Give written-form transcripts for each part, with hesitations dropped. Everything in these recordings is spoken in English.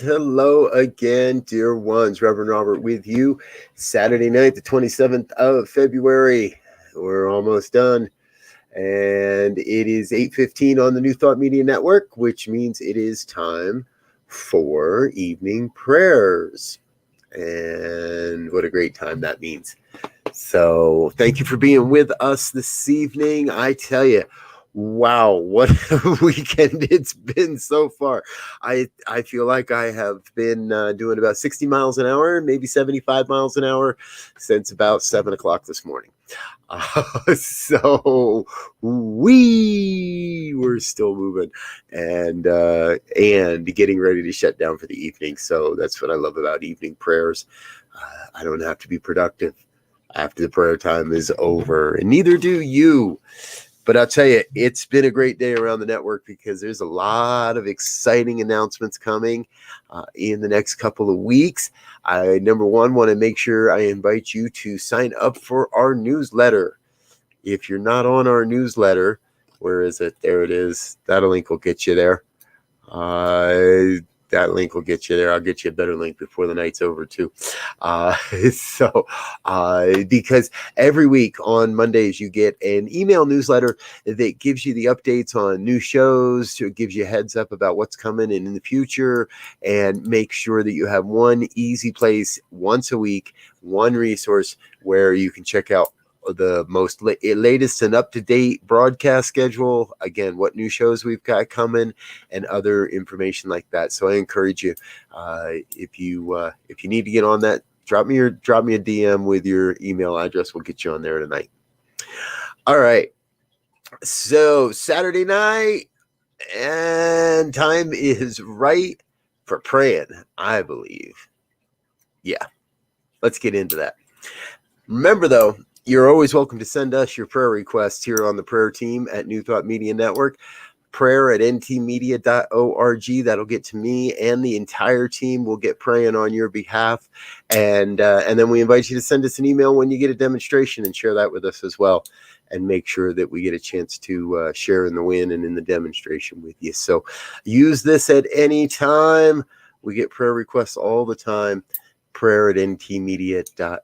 hello again, dear ones. Reverend Robert with you. Saturday night, the 27th of February. We're almost done. And it is 8:15 on the New Thought Media Network, which means it is time for evening prayers. And what a great time that means. So thank you for being with us this evening. I tell you, wow, what a weekend it's been so far. I feel like I have been doing about 60 miles an hour, maybe 75 miles an hour since about 7 o'clock this morning. So we were still moving and getting ready to shut down for the evening. So that's what I love about evening prayers. I don't have to be productive after the prayer time is over, and neither do you. But I'll tell you, it's been a great day around the network because there's a lot of exciting announcements coming in the next couple of weeks. I, number one, want to make sure I invite you to sign up for our newsletter. If you're not on our newsletter, where is it? There it is. That link will get you there. That link will get you there. I'll get you a better link before the night's over too. Because every week on Mondays, you get an email newsletter that gives you the updates on new shows. It gives you a heads up about what's coming in the future, and make sure that you have one easy place once a week, one resource where you can check out the most latest and up-to-date broadcast schedule, again, what new shows we've got coming, and other information like that. So I encourage you, if you need to get on that, drop me a DM with your email address. We'll get you on there tonight. All right, so Saturday night, and time is right for praying, I believe. Yeah, let's get into that. Remember, though, you're always welcome to send us your prayer requests here on the prayer team at New Thought Media Network. prayer@ntmedia.org. That'll get to me, and the entire team will get praying on your behalf. And then we invite you to send us an email when you get a demonstration and share that with us as well. And make sure that we get a chance to share in the win and in the demonstration with you. So use this at any time. We get prayer requests all the time. prayer@ntmedia.org.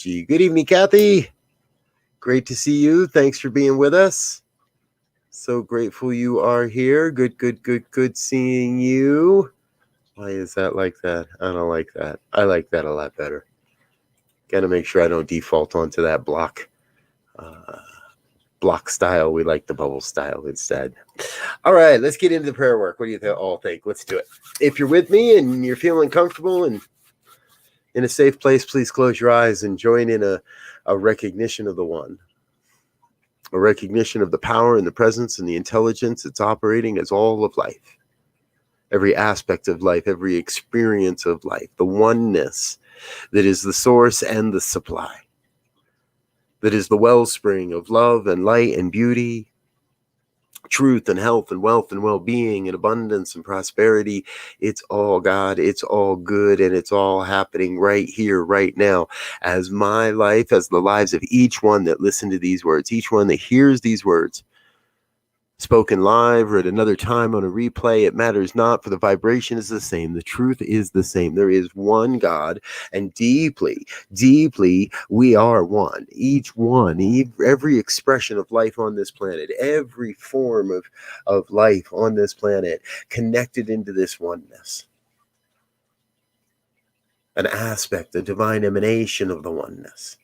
Good evening, Kathy. Great to see you. Thanks for being with us. So grateful you are here. Good seeing you. Why is that like that? I don't like that. I like that a lot better. Got to make sure I don't default onto that block style. We like the bubble style instead. All right, let's get into the prayer work. What do you all think? Let's do it. If you're with me and you're feeling comfortable and in a safe place, please close your eyes and join in a recognition of the one. A recognition of the power and the presence and the intelligence that's operating as all of life. Every aspect of life, every experience of life. The oneness that is the source and the supply. That is the wellspring of love and light and beauty. Truth and health and wealth and well-being and abundance and prosperity. It's all God, it's all good, and it's all happening right here, right now, as my life, as the lives of each one that listen to these words, each one that hears these words, spoken live or at another time on a replay. It matters not, for the vibration is the same. The truth is the same. There is one God, and deeply, we are one. Each one, every expression of life on this planet, every form of life on this planet, connected into this oneness. An aspect, a divine emanation of the oneness.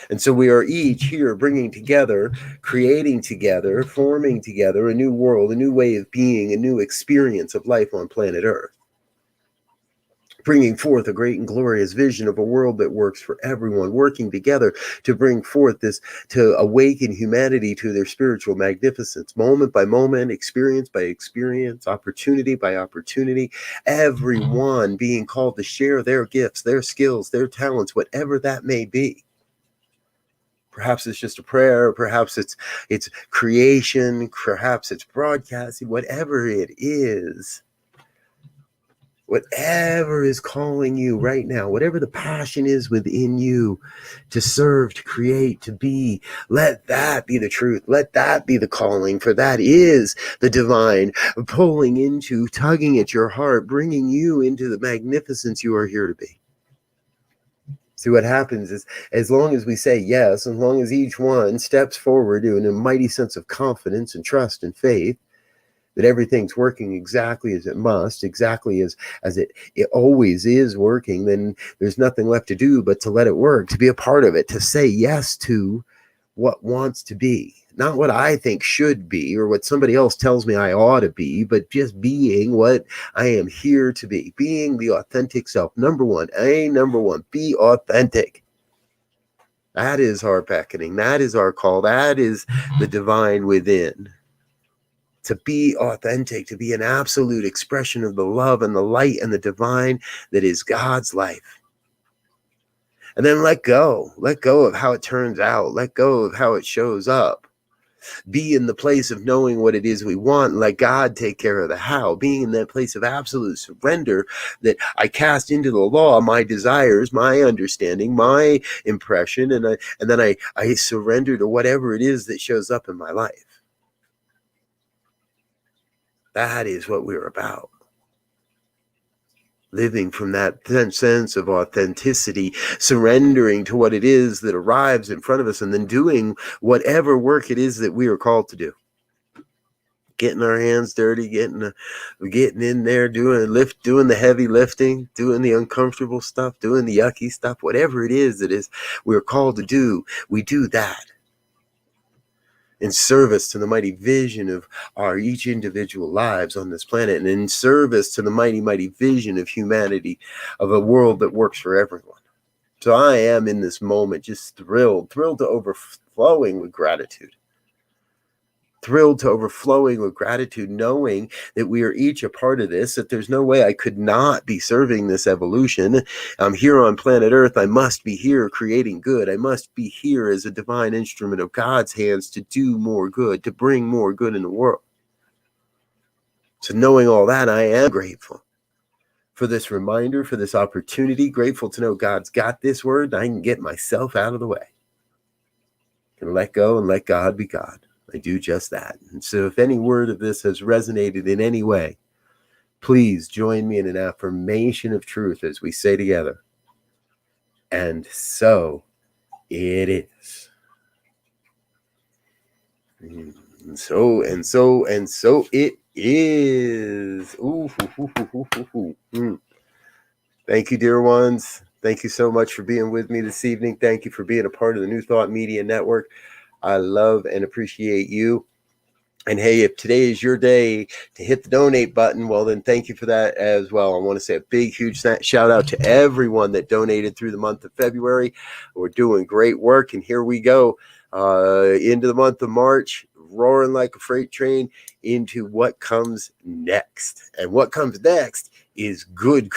And so we are each here bringing together, creating together, forming together a new world, a new way of being, a new experience of life on planet Earth. Bringing forth a great and glorious vision of a world that works for everyone, working together to bring forth this, to awaken humanity to their spiritual magnificence, moment by moment, experience by experience, opportunity by opportunity, everyone being called to share their gifts, their skills, their talents, whatever that may be. Perhaps it's just a prayer, perhaps it's creation, perhaps it's broadcasting, whatever it is. Whatever is calling you right now, whatever the passion is within you to serve, to create, to be, let that be the truth. Let that be the calling, for that is the divine pulling into, tugging at your heart, bringing you into the magnificence you are here to be. See, what happens is, as long as we say yes, as long as each one steps forward in a mighty sense of confidence and trust and faith, that everything's working exactly as it must, exactly as it always is working, then there's nothing left to do but to let it work, to be a part of it, to say yes to what wants to be. Not what I think should be or what somebody else tells me I ought to be, but just being what I am here to be. Being the authentic self. Number one, be authentic. That is our beckoning. That is our call. That is the divine within. To be authentic, to be an absolute expression of the love and the light and the divine that is God's life. And then let go of how it turns out, let go of how it shows up. Be in the place of knowing what it is we want and let God take care of the how. Being in that place of absolute surrender that I cast into the law my desires, my understanding, my impression, and then I surrender to whatever it is that shows up in my life. That is what we're about. Living from that sense of authenticity, surrendering to what it is that arrives in front of us, and then doing whatever work it is that we are called to do. Getting our hands dirty, getting in there, doing the heavy lifting, doing the uncomfortable stuff, doing the yucky stuff, whatever it is we're called to do, we do that. In service to the mighty vision of our each individual lives on this planet, and in service to the mighty, mighty vision of humanity, of a world that works for everyone. So I am in this moment just thrilled to overflowing with gratitude. Thrilled to overflowing with gratitude, knowing that we are each a part of this, that there's no way I could not be serving this evolution. I'm here on planet Earth. I must be here creating good. I must be here as a divine instrument of God's hands to do more good, to bring more good in the world. So knowing all that, I am grateful for this reminder, for this opportunity, grateful to know God's got this word, and I can get myself out of the way. And let go and let God be God. I do just that. And so if any word of this has resonated in any way, please join me in an affirmation of truth as we say together, and so it is. And so it is. Ooh, hoo, hoo, hoo. Thank you, dear ones. Thank you so much for being with me this evening. Thank you for being a part of the New Thought Media Network. I love and appreciate you. And hey, if today is your day to hit the donate button, well, then thank you for that as well. I want to say a big, huge shout out to everyone that donated through the month of February. We're doing great work. And here we go into the month of March, roaring like a freight train into what comes next. And what comes next is good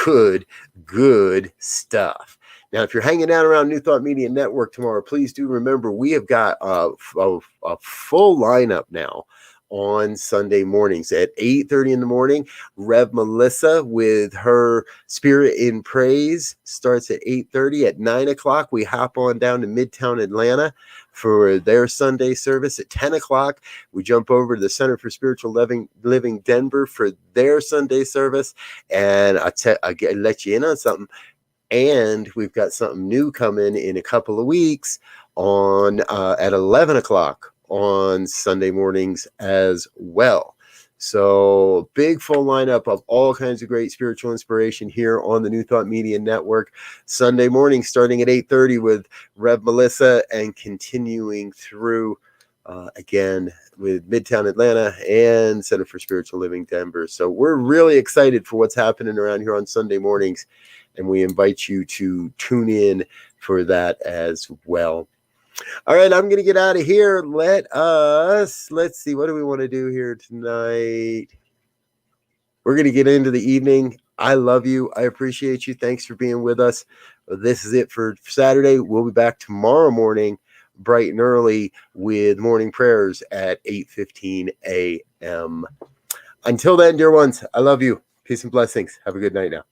stuff. Now, if you're hanging out around New Thought Media Network tomorrow, please do remember we have got a full lineup now on Sunday mornings at 8:30 in the morning. Rev Melissa with her Spirit in Praise starts at 8:30. At 9 o'clock, we hop on down to Midtown Atlanta for their Sunday service. At 10 o'clock, we jump over to the Center for Spiritual Living Denver for their Sunday service. And I'll let you in on something. And we've got something new coming in a couple of weeks on at 11 o'clock on Sunday mornings as well. So big full lineup of all kinds of great spiritual inspiration here on the New Thought Media Network. Sunday morning starting at 8:30 with Rev Melissa and continuing through again with Midtown Atlanta and Center for Spiritual Living Denver. So we're really excited for what's happening around here on Sunday mornings, and we invite you to tune in for that as well. All right, I'm going to get out of here. Let's see, what do we want to do here tonight? We're going to get into the evening. I love you. I appreciate you. Thanks for being with us. This is it for Saturday. We'll be back tomorrow morning, bright and early, with morning prayers at 8:15 a.m. Until then, dear ones, I love you. Peace and blessings. Have a good night now.